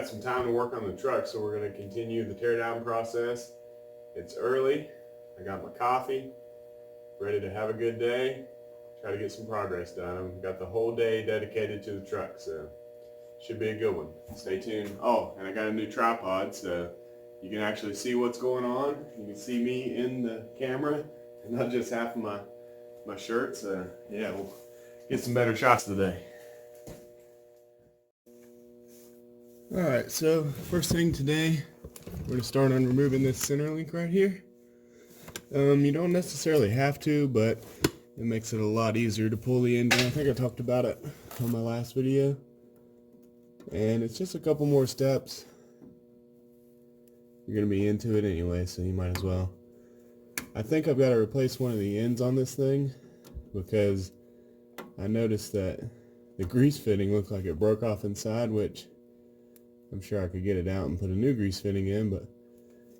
got some time to work on the truck, so we're going to continue the teardown process. It's early. I got my coffee, ready to have a good day, try to get some progress done. I've got the whole day dedicated to the truck, so should be a good one. Stay tuned. Oh, and I got a new tripod, so you can actually see what's going on. You can see me in the camera and not just half of my shirt. So yeah, we'll get some better shots today. Alright, so first thing today, we're going to start on removing this center link right here. You don't necessarily have to, but it makes it a lot easier to pull the end down. I think I talked about it on my last video. And it's just a couple more steps. You're going to be into it anyway, so you might as well. I think I've got to replace one of the ends on this thing because I noticed that the grease fitting looked like it broke off inside, which I'm sure I could get it out and put a new grease fitting in, but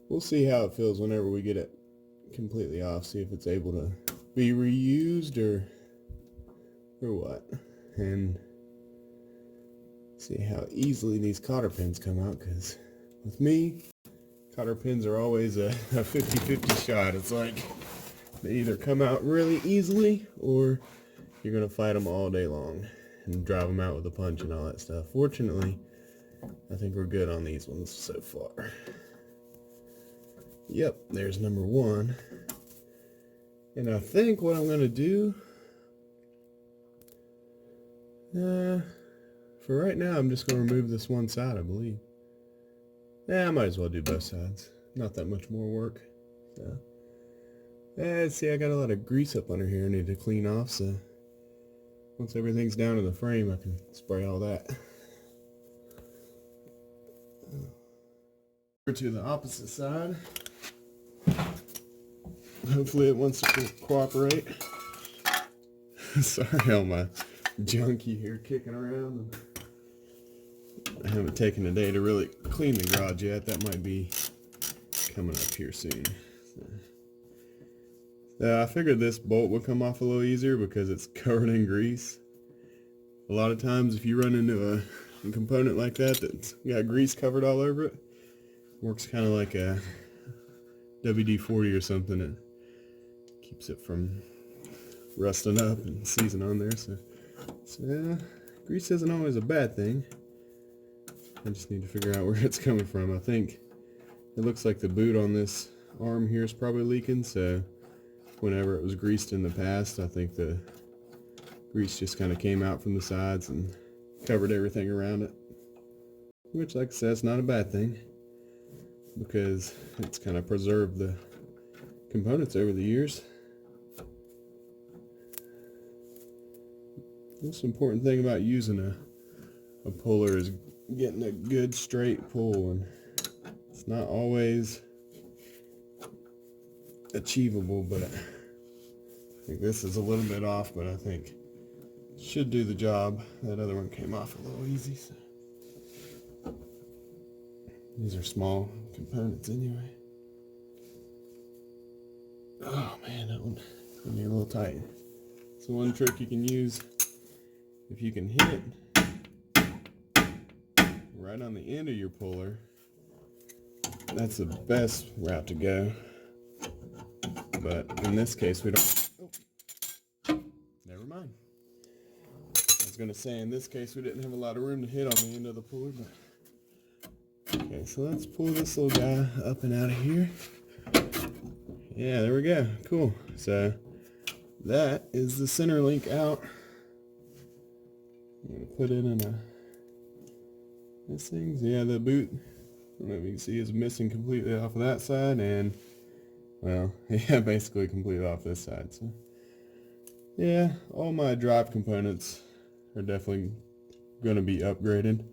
we'll see how it feels whenever we get it completely off, see if it's able to be reused or what, and see how easily these cotter pins come out, because with me, cotter pins are always a 50-50 shot. It's like they either come out really easily or you're going to fight them all day long and drive them out with a punch and all that stuff. Fortunately, I think we're good on these ones so far. Yep, there's number one. And I think what I'm going to do, for right now, I'm just going to remove this one side, I believe. I might as well do both sides. Not that much more work. So, see, I got a lot of grease up under here I need to clean off, so once everything's down in the frame, I can spray all that. To the opposite side. Hopefully it wants to cooperate. Sorry, all my junkie here kicking around. I haven't taken a day to really clean the garage yet. That might be coming up here soon. So, I figured this bolt would come off a little easier because it's covered in grease. A lot of times if you run into a component like that that's got grease covered all over it, works kind of like a WD-40 or something. It keeps it from rusting up and seizing on there. So yeah, grease isn't always a bad thing. I just need to figure out where it's coming from. I think it looks like the boot on this arm here is probably leaking, so whenever it was greased in the past, I think the grease just kind of came out from the sides and covered everything around it. Which, like I said, is not a bad thing, because it's kind of preserved the components over the years. The most important thing about using a puller is getting a good straight pull, and it's not always achievable, but I think this is a little bit off, but I think it should do the job. That other one came off a little easy, so. These are small components anyway. Oh man, that one be a little tight. So one trick you can use, if you can hit right on the end of your puller, that's the best route to go. But in this case we don't, never mind. I was going to say in this case we didn't have a lot of room to hit on the end of the puller, but okay, so let's pull this little guy up and out of here. Yeah, there we go. Cool. So that is the center link out. I'm going to put it in this thing. Yeah, the boot, I don't know if you can see, is missing completely off of that side, and well, yeah, basically completely off this side. So yeah, all my drive components are definitely going to be upgraded.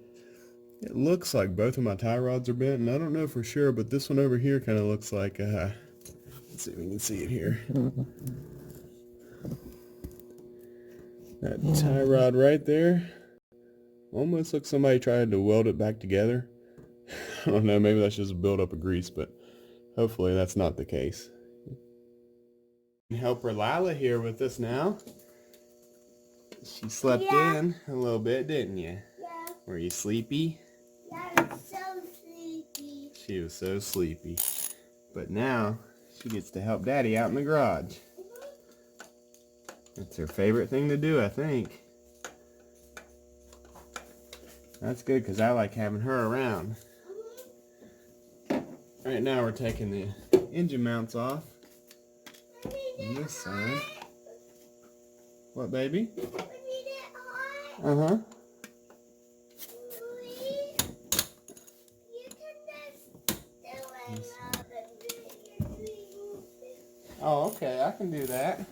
It looks like both of my tie rods are bent, and I don't know for sure, but this one over here kind of looks like, let's see if we can see it here. That tie rod right there almost looks like somebody tried to weld it back together. I don't know, maybe that's just a buildup of grease, but hopefully that's not the case. Helper Lila here with us now. She slept in a little bit, didn't you? Yeah. Were you sleepy? Yeah, She was so sleepy. But now, she gets to help Daddy out in the garage. That's her favorite thing to do, I think. That's good, because I like having her around. Right now, we're taking the engine mounts off on this side. What, baby? Uh-huh. Oh, okay, I can do that.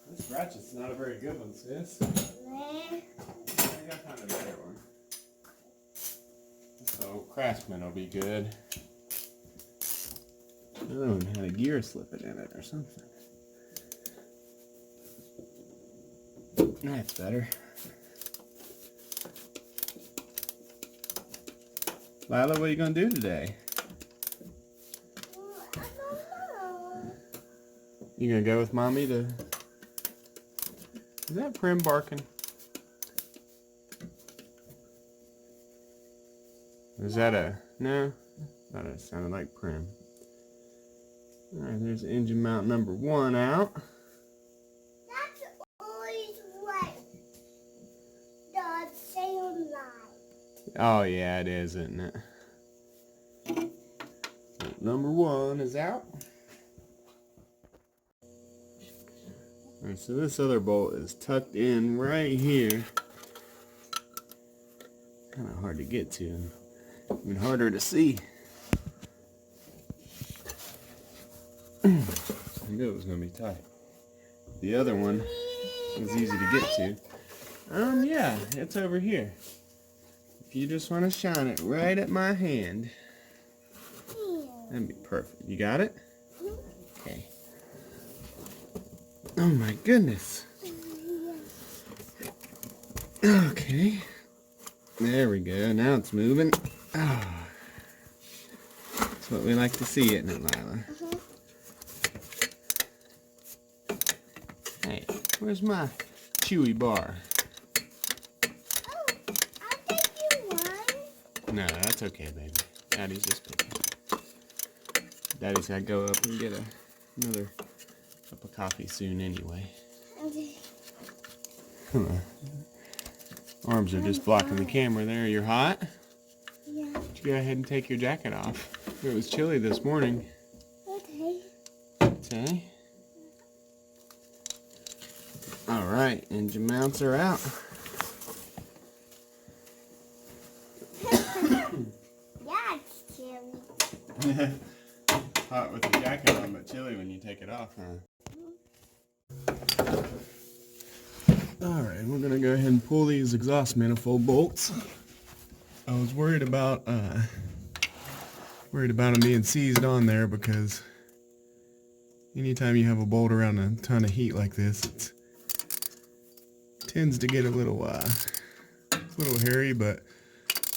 This ratchet's not a very good one, sis. I gotta find a better one. So, Craftsman will be good. I don't know how to gear slip it in it or something. That's better. Lila, what are you gonna do today? You gonna go with Mommy to... Is that Prim barking? Is that a... No? I thought it sounded like Prim. Alright, there's engine mount number 1 out. That's always right. The same line. Oh yeah, it is, isn't it? Number 1 is out. Alright, so this other bolt is tucked in right here. Kind of hard to get to, and even harder to see. I knew it was going to be tight. The other one is easy to get to. Yeah, it's over here. If you just want to shine it right at my hand, that'd be perfect. You got it? Okay. Oh my goodness. Okay. There we go. Now it's moving. Oh. That's what we like to see, isn't it, Lila? Hey, where's my chewy bar? Oh, I'll take you one. No, that's okay, baby. Daddy's just picking. Daddy's got to go up and get another cup of coffee soon anyway. Okay. Come on. Arms are just blocking the camera there. You're hot? Yeah. Why don't you go ahead and take your jacket off? It was chilly this morning. Okay. Okay. Alright, engine mounts are out. Yeah, it's chilly. Hot with the jacket on, but chilly when you take it off, huh? Alright, we're gonna go ahead and pull these exhaust manifold bolts. I was worried about them being seized on there, because anytime you have a bolt around a ton of heat like this, it tends to get a little hairy, but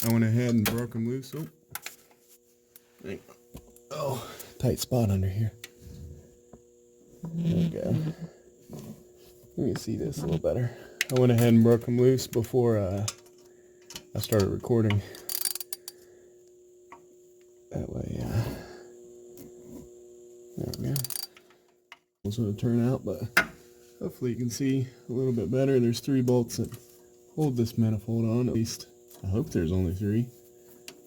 I went ahead and broke them loose. Oh, tight spot under here. There we go. Let me see this a little better. I went ahead and broke them loose before I started recording. That way, there we go. We'll sort of turn out, but hopefully you can see a little bit better. There's 3 bolts that hold this manifold on, at least. I hope there's only 3.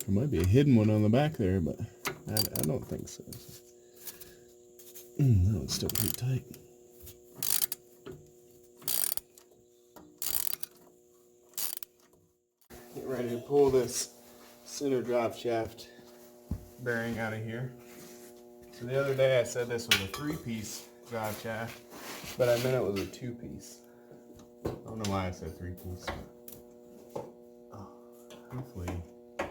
There might be a hidden one on the back there, but I don't think so. That one's still pretty tight. Get ready to pull this center drive shaft bearing out of here. So the other day I said this was a 3-piece drive shaft, but I meant it was a 2-piece. I don't know why I said 3-piece. Oh, hopefully I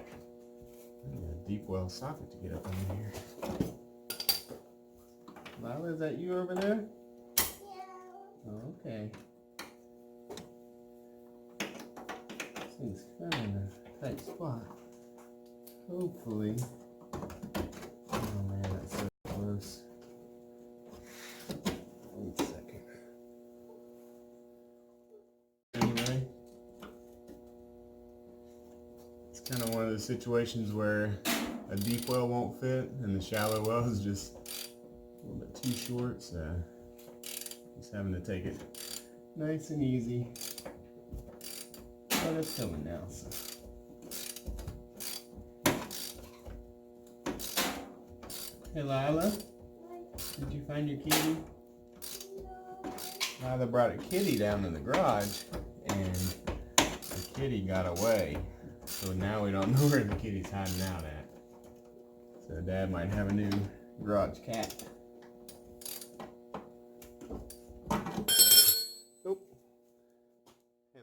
need a deep well socket to get up under here. Lila, is that you over there? Yeah. Oh, okay. This thing's kind of in a tight spot. Hopefully. Oh man, that's so close. Wait a second. Anyway, it's kind of one of those situations where I a deep well won't fit, and the shallow well is just a little bit too short, so just having to take it nice and easy. But it's coming now, so. Hey Lila, did you find your kitty? Lila brought a kitty down to the garage, and the kitty got away. So now we don't know where the kitty's hiding out at. So Dad might have a new garage cat. Oh. Hey,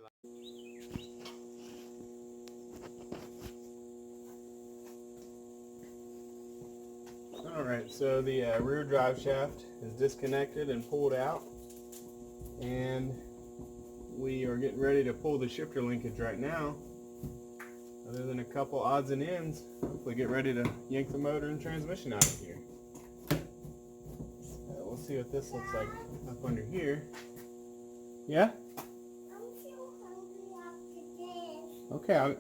alright, so the rear drive shaft is disconnected and pulled out. And we are getting ready to pull the shifter linkage right now. Other than a couple odds and ends, hopefully get ready to yank the motor and transmission out of here. So we'll see what this looks like up under here. Yeah? I'm so hungry after this. Okay,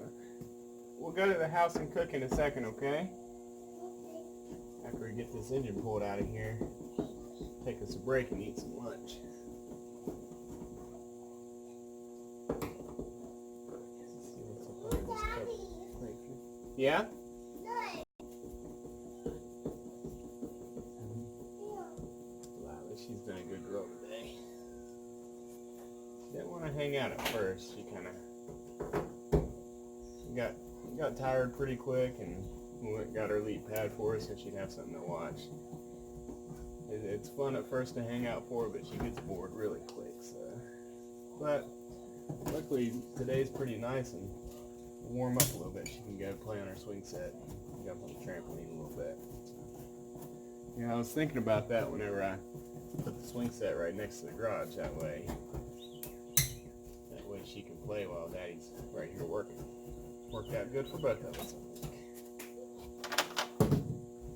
we'll go to the house and cook in a second, okay? Okay. After we get this engine pulled out of here, take us a break and eat some lunch. Yeah? Lila, she's been a good girl today. She didn't want to hang out at first. She kind of got tired pretty quick, and we got her lead pad for her so she'd have something to watch. It's fun at first to hang out for her, but she gets bored really quick. So, but luckily today's pretty nice and warm up a little bit. She can go play on her swing set and jump on the trampoline a little bit. Yeah, I was thinking about that whenever I put the swing set right next to the garage. That way she can play while Daddy's right here working. Worked out good for both of us.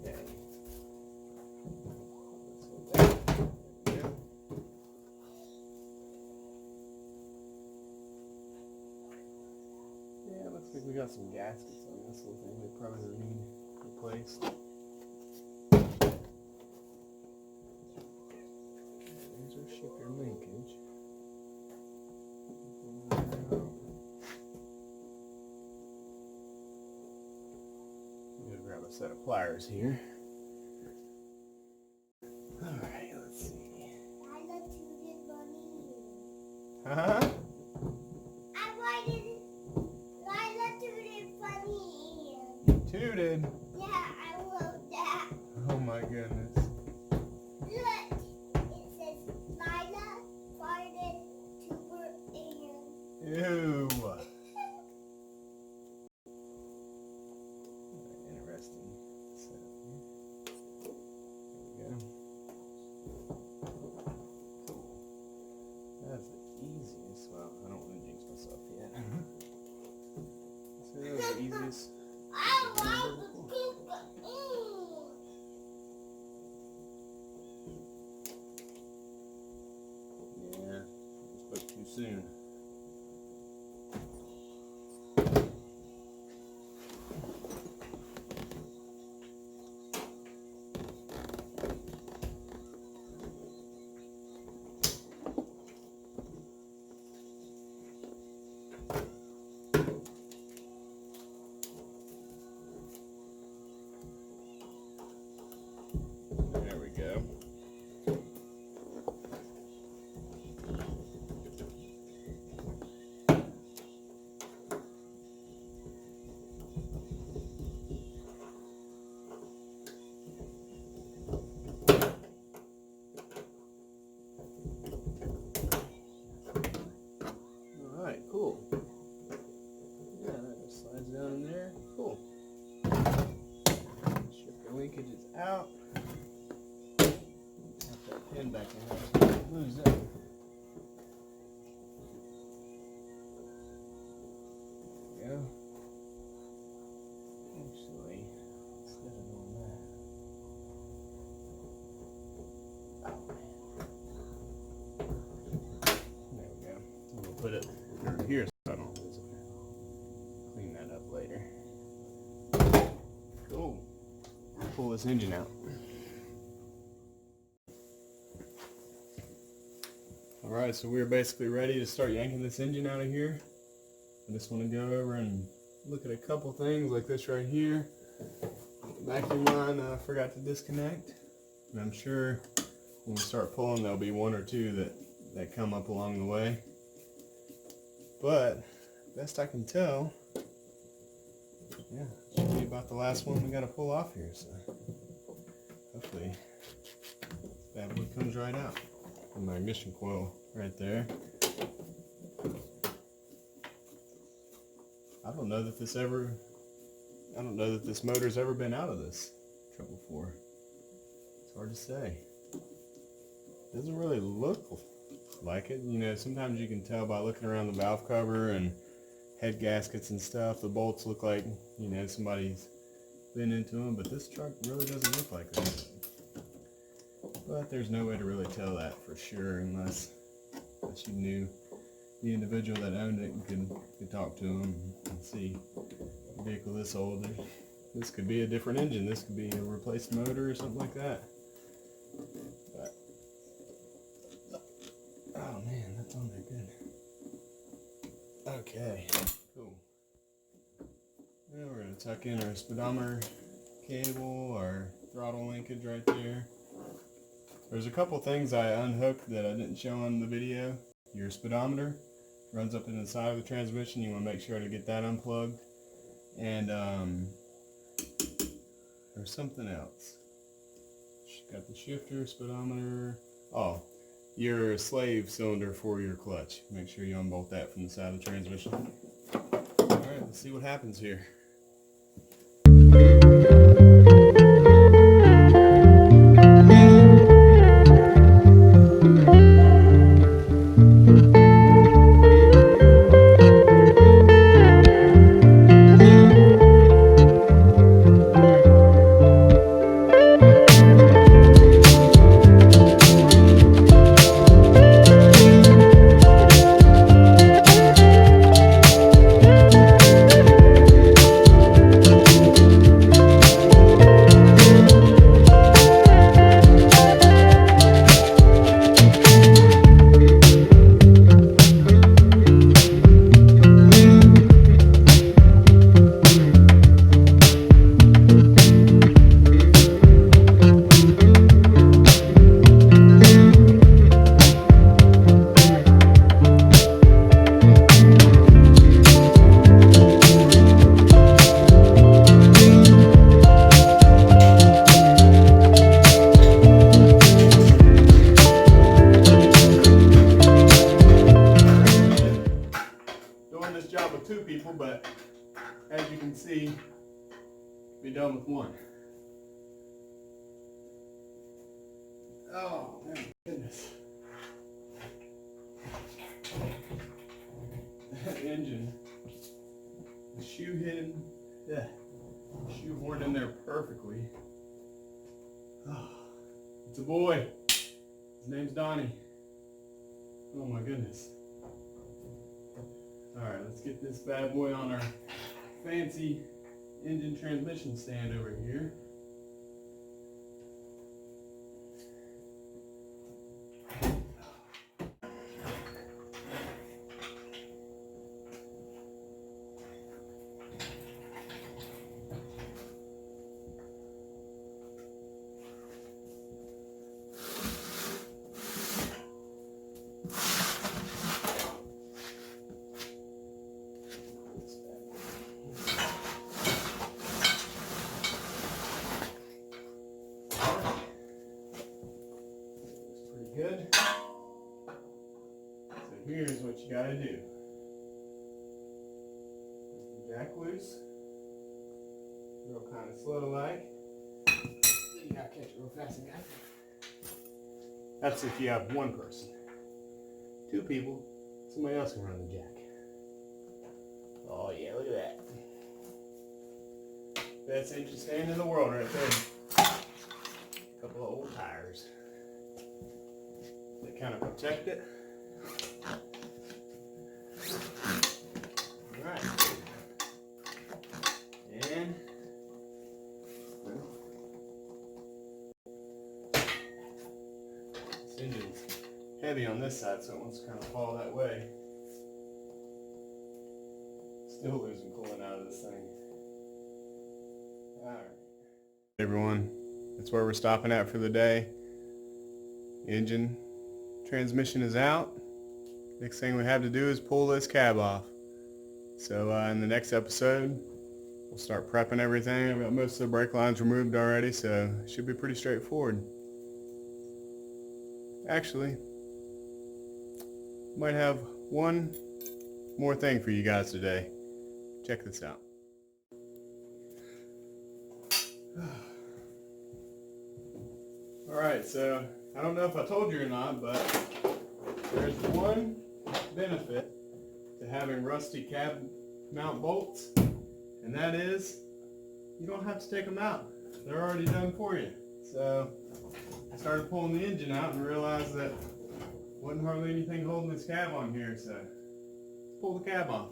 Okay. Yeah, looks like we got some gaskets on this little thing. We probably need replaced. There's our shifter linkage. I'm gonna grab a set of pliers here. Alright, let's see. Lila tooted Donnie. Huh? Lila tooted funny. Tooted? Yeah, I wrote that. Oh my goodness. Look, it says Lila farted tuber and. Ew. Interesting setup here. There we go. Cool. That's the easiest. Well, I don't want to jinx myself yet. So that was the easiest. I want to keep Yeah, spoke too soon. There we go. Alright, cool. Yeah, that just slides down in there. Cool. Shifter linkage is out. Put that pin back in there. Lose it. There we go. Actually, instead of doing that. Oh man. There we go. We'll put it over here so I don't lose it. Clean that up later. Cool. this engine out. Alright, so we're basically ready to start yanking this engine out of here. I just want to go over and look at a couple things like this right here. The vacuum line I forgot to disconnect. And I'm sure when we start pulling there'll be one or two that come up along the way. But best I can tell, yeah, should be about the last one we got to pull off here. So hopefully that wood comes right out. And my ignition coil right there. I don't know that this motor's ever been out of this truck before. It's hard to say. Doesn't really look like it. You know, sometimes you can tell by looking around the valve cover and head gaskets and stuff. The bolts look like, you know, somebody's been into them, but this truck really doesn't look like that. But there's no way to really tell that for sure unless you knew the individual that owned it and could talk to him and see a vehicle this old. This could be a different engine. This could be a replaced motor or something like that. But, oh man, that's on there good. Okay, cool. Now we're going to tuck in our speedometer cable, our throttle linkage right there. There's a couple things I unhooked that I didn't show on the video. Your speedometer runs up in the side of the transmission. You want to make sure to get that unplugged. And there's something else. Got the shifter, speedometer. Oh, your slave cylinder for your clutch. Make sure you unbolt that from the side of the transmission. Alright, let's see what happens here. Two people, but as you can see, be done with one. Oh my goodness. That engine, the shoe hidden, shoehorned in there perfectly. Oh, it's a boy. His name's Donnie. Oh my goodness. Alright, let's get this bad boy on our fancy engine transmission stand over here. Good. So here's what you gotta do. Jack loose. Real kind of slow like. You gotta catch it real fast again. That's if you have one person. Two people, somebody else can run the jack. Oh yeah, look at that. Best engine stand in the world right there. A couple of old tires. They kind of protect it. Alright. And Engine's heavy on this side, so it wants to kind of fall that way. Still losing coolant out of this thing. Alright. Hey everyone, that's where we're stopping at for the day. Engine transmission is out. Next thing we have to do is pull this cab off. So in the next episode, we'll start prepping everything. I've got most of the brake lines removed already, so it should be pretty straightforward. Actually, might have one more thing for you guys today. Check this out. Alright, so I don't know if I told you or not, but there's one benefit to having rusty cab mount bolts, and that is you don't have to take them out. They're already done for you. So I started pulling the engine out and realized that wasn't hardly anything holding this cab on here, so let's pull the cab off.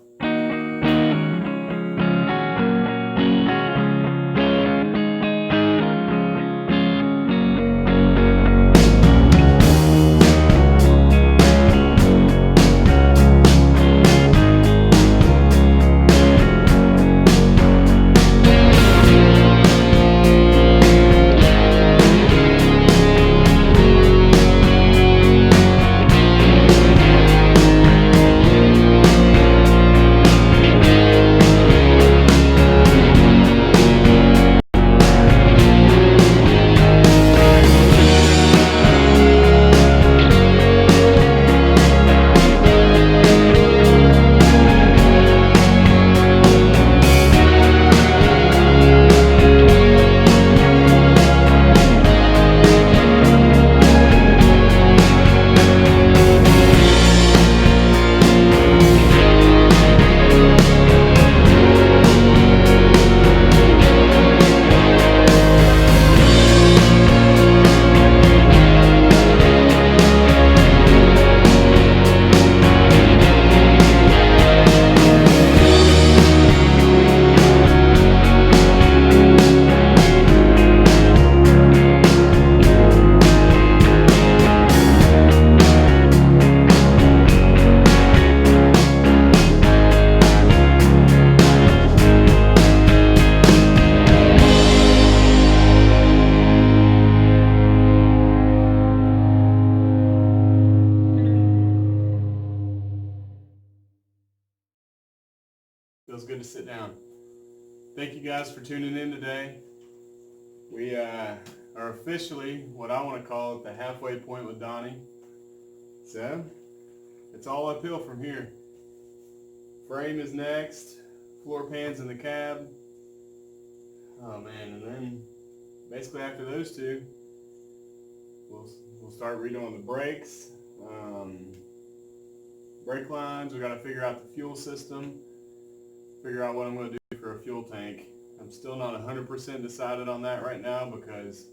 Feels good to sit down. Thank you guys for tuning in today. We are officially what I want to call it the halfway point with Donnie. So it's all uphill from here. Frame is next, floor pans in the cab. Oh man, and then basically after those two, we'll start redoing the brakes, brake lines. We got to figure out the fuel system. Figure out what I'm going to do for a fuel tank. I'm still not 100% decided on that right now because